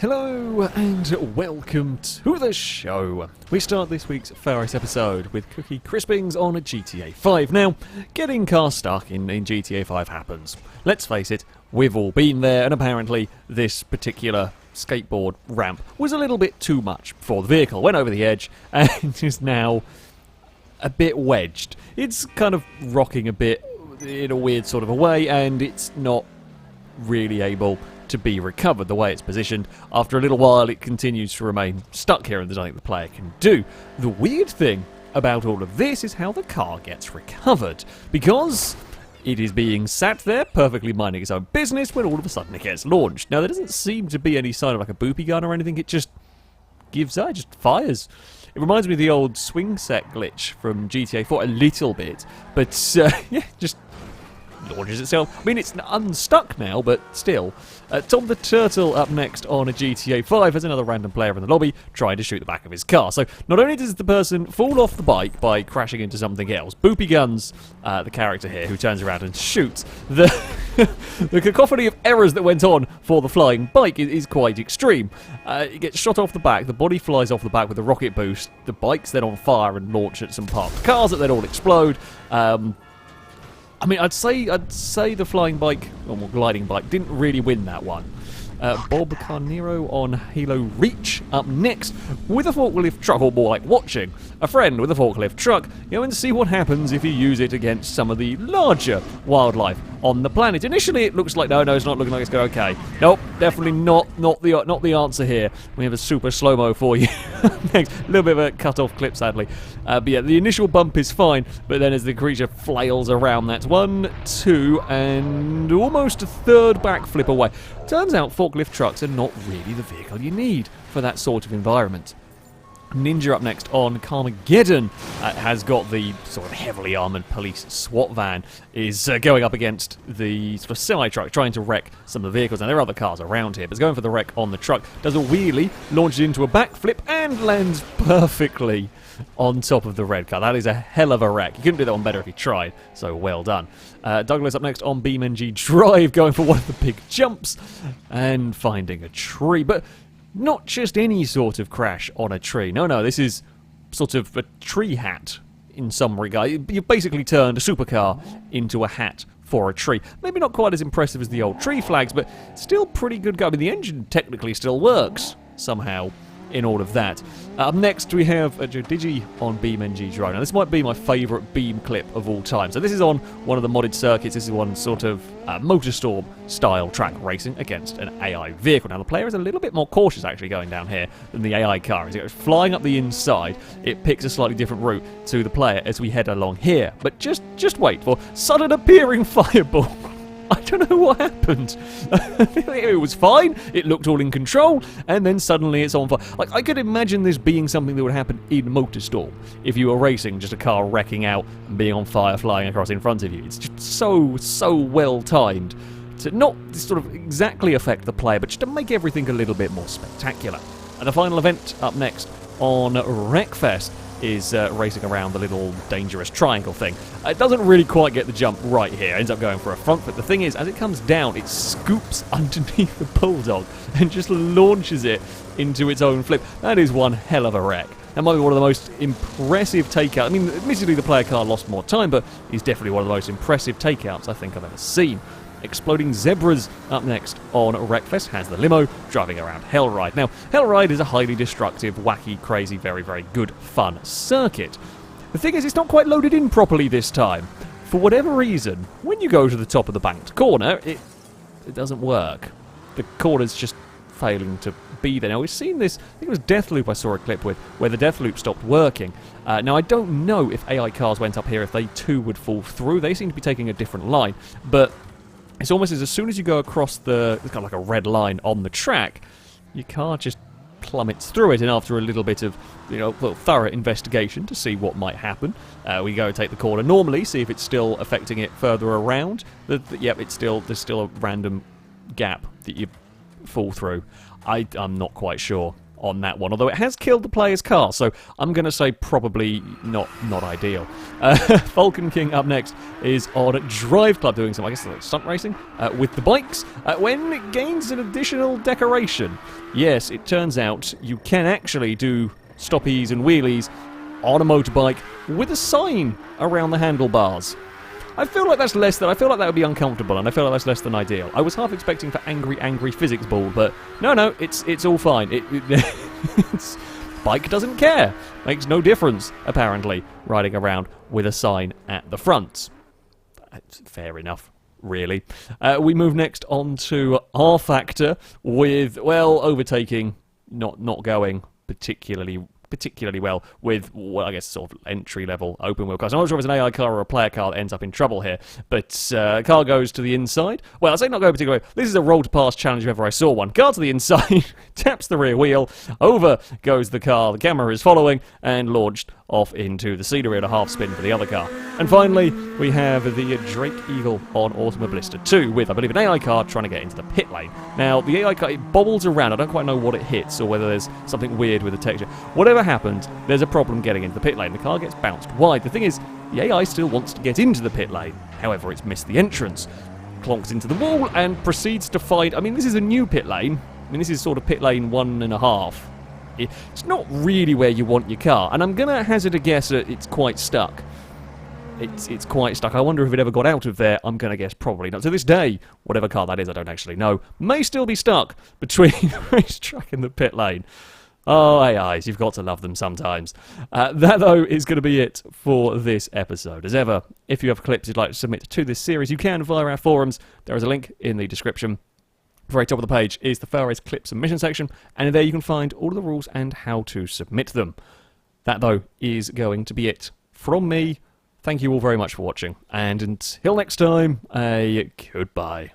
Hello and welcome to the show. We start this week's Failrace episode with Cookie Crispings on GTA 5. Now, getting cars stuck in GTA 5 happens. Let's face it, we've all been there, and apparently this particular skateboard ramp was a little bit too much for the vehicle. Went over the edge and is now a bit wedged. It's kind of rocking a bit in a weird sort of a way, and it's not really able to be recovered the way it's positioned. After a little while it continues to remain stuck here and there's nothing the player can do. The weird thing about all of this is how the car gets recovered, because it is being sat there perfectly minding its own business when all of a sudden it gets launched. Now there doesn't seem to be any sign of like a boopy gun or anything, it just gives out, it just fires. It reminds me of the old swing set glitch from GTA 4 a little bit, but yeah, just launches itself. I mean, it's unstuck now, but still. Tom the Turtle up next on a GTA 5 as another random player in the lobby trying to shoot the back of his car. So not only does the person fall off the bike by crashing into something else, Boopy Guns, the character here, who turns around and shoots, the cacophony of errors that went on for the flying bike is quite extreme. It gets shot off the back, the body flies off the back with a rocket boost, the bike's then on fire and launch at some parked cars that then all explode. I mean, I'd say the flying bike, or gliding bike, didn't really win that one. Bob Carnero on Halo Reach up next with a forklift truck, or more like watching a friend with a forklift truck go and see what happens if you use it against some of the larger wildlife on the planet. Initially it looks like no, it's not looking like it's going okay. Nope, definitely not the answer here. We have a super slow-mo for you next. A little bit of a cut-off clip, sadly. But yeah, the initial bump is fine, but then as the creature flails around, that's 1, 2, and almost a third backflip away. Turns out forklift trucks are not really the vehicle you need for that sort of environment. Ninja up next on Carmageddon has got the sort of heavily armoured police SWAT van, is going up against the sort of semi-truck, trying to wreck some of the vehicles. Now, there are other cars around here, but it's going for the wreck on the truck. Does a wheelie, launches into a backflip, and lands perfectly on top of the red car. That is a hell of a wreck. You couldn't do that one better if you tried, so well done. Douglas up next on BeamNG Drive, going for one of the big jumps and finding a tree. But not just any sort of crash on a tree. No, this is sort of a tree hat in some regard. You've basically turned a supercar into a hat for a tree. Maybe not quite as impressive as the old tree flags, but still pretty good go. I mean, the engine technically still works somehow in all of that. Up next we have a Digi on BeamNG Drive. Now this might be my favourite Beam clip of all time. So this is on one of the modded circuits. This is one sort of Motorstorm style track racing against an AI vehicle. Now the player is a little bit more cautious actually going down here than the AI car. As it goes flying up the inside, it picks a slightly different route to the player as we head along here. But just wait for sudden appearing fireball. I don't know what happened. It was fine, it looked all in control, and then suddenly it's on fire. Like, I could imagine this being something that would happen in Motorstorm. If you were racing, just a car wrecking out and being on fire flying across in front of you. It's just so well timed to not sort of exactly affect the player, but just to make everything a little bit more spectacular. And the final event up next on Wreckfest is racing around the little dangerous triangle thing. It doesn't really quite get the jump right here. It ends up going for a front flip. The thing is, as it comes down, it scoops underneath the Bulldog and just launches it into its own flip. That is one hell of a wreck. That might be one of the most impressive takeouts. I mean, admittedly the player car lost more time, but he's definitely one of the most impressive takeouts I think I've ever seen. Exploding Zebras up next on Wreckfest has the limo driving around Hellride. Now, Hellride is a highly destructive, wacky, crazy, very, very good, fun circuit. The thing is, it's not quite loaded in properly this time. For whatever reason, when you go to the top of the banked corner, it doesn't work. The corner's just failing to be there. Now, we've seen this, I think it was Deathloop I saw a clip with, where the Deathloop stopped working. Now, I don't know if AI cars went up here, if they too would fall through. They seem to be taking a different line, but it's almost as soon as you go across it's kind of like a red line on the track, your car just plummets through it, and after a little bit of, thorough investigation to see what might happen, we go and take the corner normally, see if it's still affecting it further around. Yep, there's still a random gap that you fall through. I'm not quite sure on that one, although it has killed the player's car, so I'm going to say probably not ideal. Falcon King up next is on Drive Club, doing some, I guess, like stunt racing with the bikes, when it gains an additional decoration. Yes, it turns out you can actually do stoppies and wheelies on a motorbike with a sign around the handlebars. I feel like that's less than... I feel like that would be uncomfortable, and I feel like that's less than ideal. I was half expecting for angry physics ball, but no, it's all fine. Bike doesn't care. Makes no difference, apparently, riding around with a sign at the front. Fair enough, really. We move next on to R Factor with, well, overtaking, not going particularly well with, well, I guess, sort of entry-level open-wheel cars. I'm not sure if it's an AI car or a player car that ends up in trouble here, but car goes to the inside. Well, I say not go particularly well. This is a roll-to-pass challenge if ever I saw one. Car to the inside, taps the rear wheel, over goes the car, the camera is following, and launched off into the scenery at a half spin for the other car. And finally, we have the Drake Eagle on Automobilista 2 with, I believe, an AI car trying to get into the pit lane. Now, the AI car, it bobbles around. I don't quite know what it hits or whether there's something weird with the texture. Whatever happens, there's a problem getting into the pit lane. The car gets bounced wide. The thing is, the AI still wants to get into the pit lane. However, it's missed the entrance, clonks into the wall, and proceeds to find... I mean, this is a new pit lane. I mean, this is sort of pit lane 1.5. It's not really where you want your car, and I'm going to hazard a guess that it's quite stuck. It's quite stuck. I wonder if it ever got out of there. I'm going to guess probably not. To this day, whatever car that is, I don't actually know, may still be stuck between the racetrack and the pit lane. Oh, AIs, you've got to love them sometimes. That, though, is going to be it for this episode. As ever, if you have clips you'd like to submit to this series, you can via our forums. There is a link in the description. Very top of the page is the Failrace clip submission section, and there you can find all of the rules and how to submit them. That, though, is going to be it from me. Thank you all very much for watching, and until next time, a goodbye.